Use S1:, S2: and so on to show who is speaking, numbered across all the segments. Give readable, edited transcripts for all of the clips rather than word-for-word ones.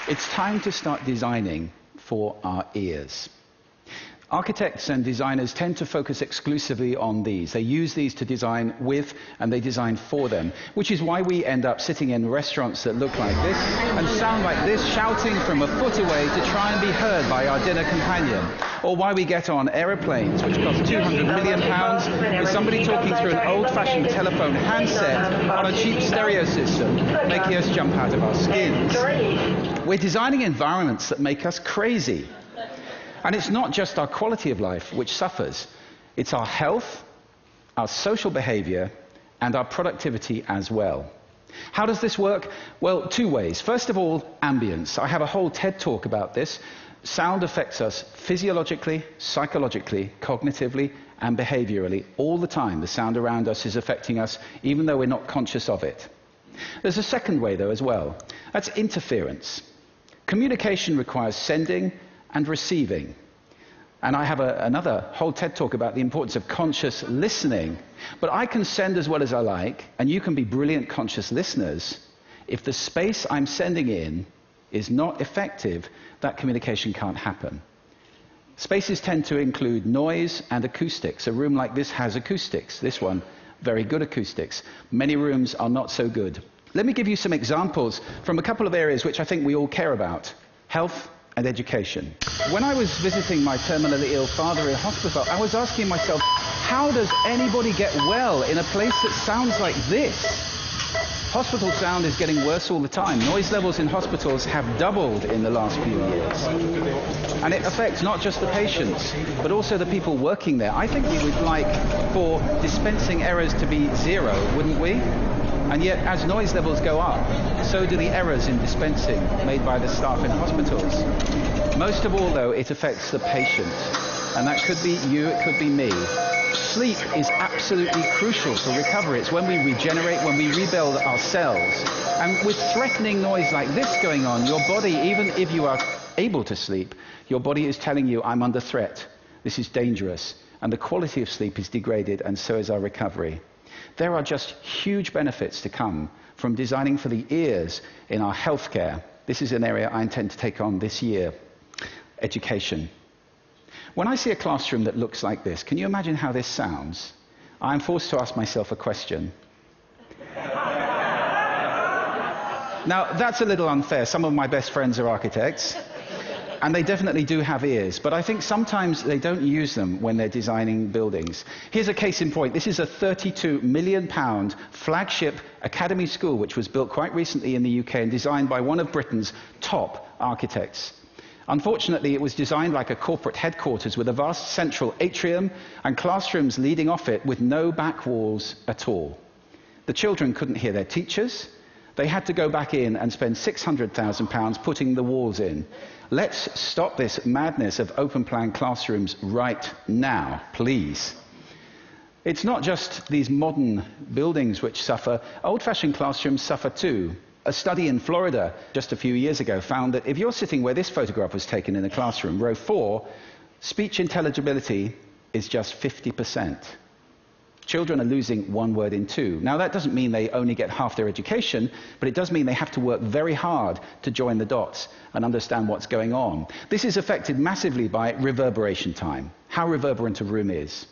S1: It's time to start designing for our ears. Architects and designers tend to focus exclusively on these. They use these to design with, and they design for them, which is why we end up sitting in restaurants that look like this and sound like this, shouting from a foot away to try and be heard by our dinner companion, or why we get on aeroplanes, which cost £200 million, with somebody talking through an old-fashioned telephone handset on a cheap stereo system, making us jump out of our skins. We're designing environments that make us crazy. And it's not just our quality of life which suffers. It's our health, our social behavior, and our productivity as well. How does this work? Well, two ways. First of all, ambience. I have a whole TED talk about this. Sound affects us physiologically, psychologically, cognitively, and behaviorally all the time. The sound around us is affecting us, even though we're not conscious of it. There's a second way, though, as well. That's interference. Communication requires sending and receiving. And I have another whole TED talk about the importance of conscious listening. But I can send as well as I like, and you can be brilliant conscious listeners. If the space I'm sending in is not effective, that communication can't happen. Spaces tend to include noise and acoustics. A room like this has acoustics. This one, very good acoustics. Many rooms are not so good. Let me give you some examples from a couple of areas which I think we all care about. Health and education. When I was visiting my terminally ill father in hospital, I was asking myself, how does anybody get well in a place that sounds like this? Hospital sound is getting worse all the time. Noise levels in hospitals have doubled in the last few years. And it affects not just the patients, but also the people working there. I think we would like for dispensing errors to be zero, wouldn't we? And yet, as noise levels go up, so do the errors in dispensing made by the staff in hospitals. Most of all, though, it affects the patient. And that could be you, it could be me. Sleep is absolutely crucial for recovery. It's when we regenerate, when we rebuild our cells. And with threatening noise like this going on, your body, even if you are able to sleep, your body is telling you, I'm under threat. This is dangerous. And the quality of sleep is degraded, and so is our recovery. There are just huge benefits to come from designing for the ears in our healthcare. This is an area I intend to take on this year. Education. When I see a classroom that looks like this, can you imagine how this sounds? I'm forced to ask myself a question. Now, that's a little unfair. Some of my best friends are architects. And they definitely do have ears, but I think sometimes they don't use them when they're designing buildings. Here's a case in point. This is a £32 million flagship academy school which was built quite recently in the UK and designed by one of Britain's top architects. Unfortunately, it was designed like a corporate headquarters with a vast central atrium and classrooms leading off it with no back walls at all. The children couldn't hear their teachers. They had to go back in and spend £600,000 putting the walls in. Let's stop this madness of open-plan classrooms right now, please. It's not just these modern buildings which suffer. Old-fashioned classrooms suffer too. A study in Florida just a few years ago found that if you're sitting where this photograph was taken in the classroom, row 4, speech intelligibility is just 50%. Children are losing one word in 2. Now, that doesn't mean they only get half their education, but it does mean they have to work very hard to join the dots and understand what's going on. This is affected massively by reverberation time, how reverberant a room is.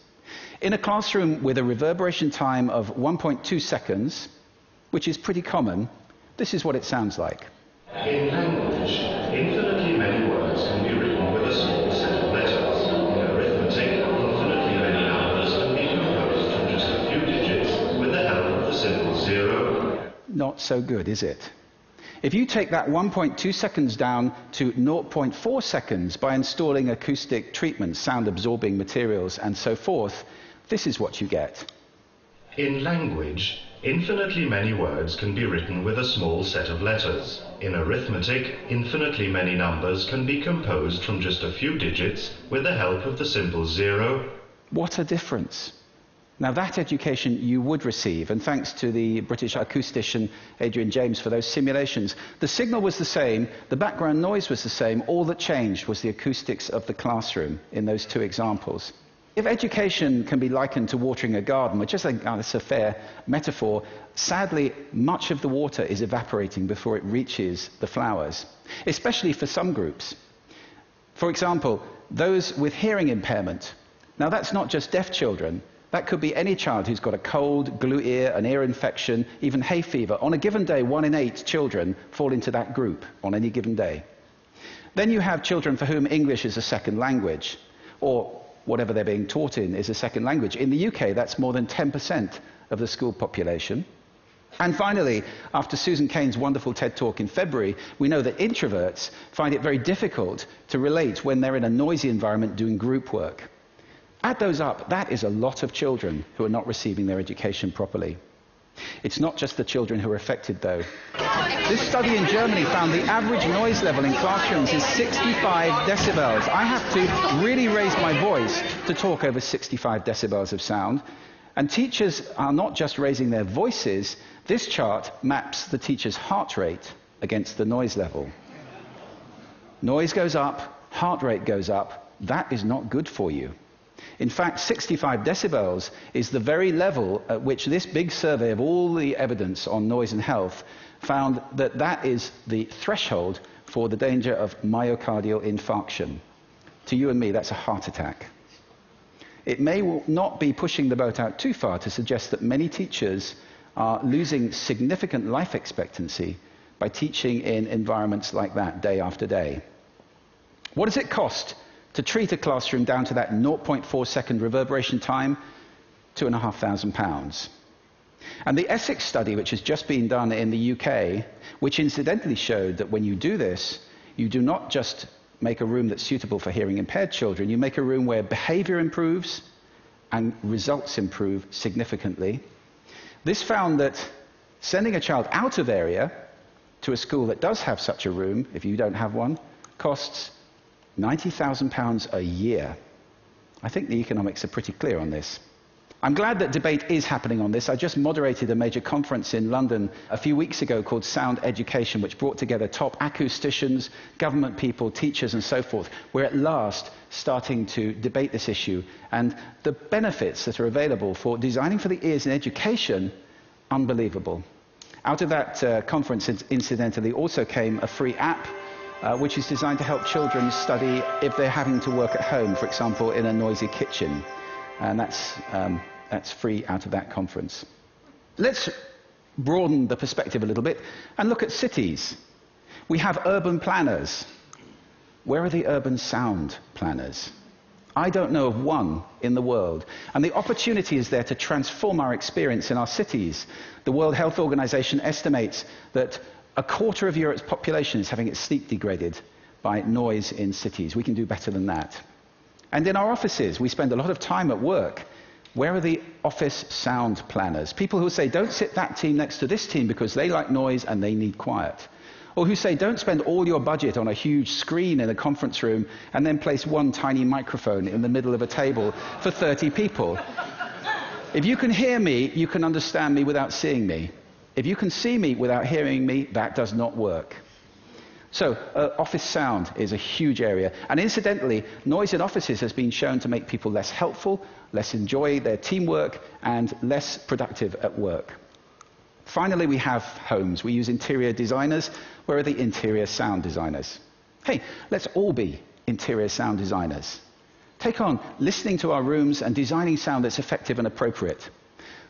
S1: In a classroom with a reverberation time of 1.2 seconds, which is pretty common, this is what it sounds like.
S2: In language, infinitely many words can be written with a small set of letters. In arithmetic, infinitely many numbers can be composed from just a few digits with the help of the simple zero.
S1: Not so good, is it? If you take that 1.2 seconds down to 0.4 seconds by installing acoustic treatments, sound-absorbing materials, and so forth, this is what you get.
S2: In language, infinitely many words can be written with a small set of letters. In arithmetic, infinitely many numbers can be composed from just a few digits with the help of the simple zero.
S1: What a difference. Now, that education you would receive, and thanks to the British acoustician Adrian James for those simulations. The signal was the same, the background noise was the same, all that changed was the acoustics of the classroom in those two examples. If education can be likened to watering a garden, which I think that's a fair metaphor, sadly, much of the water is evaporating before it reaches the flowers, especially for some groups. For example, those with hearing impairment. Now, that's not just deaf children. That could be any child who's got a cold, glue ear, an ear infection, even hay fever. On a given day, 1 in 8 children fall into that group on any given day. Then you have children for whom English is a second language, or whatever they're being taught in is a second language. In the UK, that's more than 10% of the school population. And finally, after Susan Cain's wonderful TED Talk in February, we know that introverts find it very difficult to relate when they're in a noisy environment doing group work. Add those up, that is a lot of children who are not receiving their education properly. It's not just the children who are affected, though. This study in Germany found the average noise level in classrooms is 65 decibels. I have to really raise my voice to talk over 65 decibels of sound. And teachers are not just raising their voices. This chart maps the teacher's heart rate against the noise level. Noise goes up, heart rate goes up. That is not good for you. In fact, 65 decibels is the very level at which this big survey of all the evidence on noise and health found that that is the threshold for the danger of myocardial infarction. To you and me, that's a heart attack. It may not be pushing the boat out too far to suggest that many teachers are losing significant life expectancy by teaching in environments like that day after day. What does it cost to treat a classroom down to that 0.4 second reverberation time? £2,500. And the Essex study, which has just been done in the UK, which incidentally showed that when you do this, you do not just make a room that's suitable for hearing impaired children, you make a room where behavior improves and results improve significantly. This found that sending a child out of area to a school that does have such a room, if you don't have one, costs £90,000 a year. I think the economics are pretty clear on this. I'm glad that debate is happening on this. I just moderated a major conference in London a few weeks ago called Sound Education, which brought together top acousticians, government people, teachers, and so forth. We're at last starting to debate this issue, and the benefits that are available for designing for the ears in education, unbelievable. Out of that conference, incidentally, also came a free app which is designed to help children study if they're having to work at home, for example, in a noisy kitchen. And that's free out of that conference. Let's broaden the perspective a little bit and look at cities. We have urban planners. Where are the urban sound planners? I don't know of one in the world. And the opportunity is there to transform our experience in our cities. The World Health Organization estimates that 1/4 of Europe's population is having its sleep degraded by noise in cities. We can do better than that. And in our offices, we spend a lot of time at work. Where are the office sound planners? People who say, don't sit that team next to this team because they like noise and they need quiet. Or who say, don't spend all your budget on a huge screen in a conference room and then place one tiny microphone in the middle of a table for 30 people. If you can hear me, you can understand me without seeing me. If you can see me without hearing me, that does not work. So, office sound is a huge area. And incidentally, noise in offices has been shown to make people less helpful, less enjoy their teamwork, and less productive at work. Finally, we have homes. We use interior designers. Where are the interior sound designers? Hey, let's all be interior sound designers. Take on listening to our rooms and designing sound that's effective and appropriate.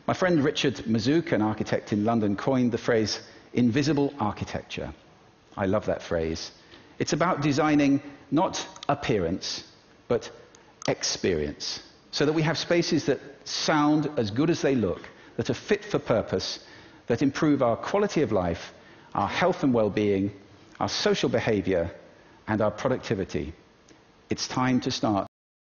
S1: My friend Richard Mazouk, an architect in London, coined the phrase invisible architecture. I love that phrase. It's about designing not appearance, but experience, so that we have spaces that sound as good as they look, that are fit for purpose, that improve our quality of life, our health and well-being, our social behavior, and our productivity. It's time to start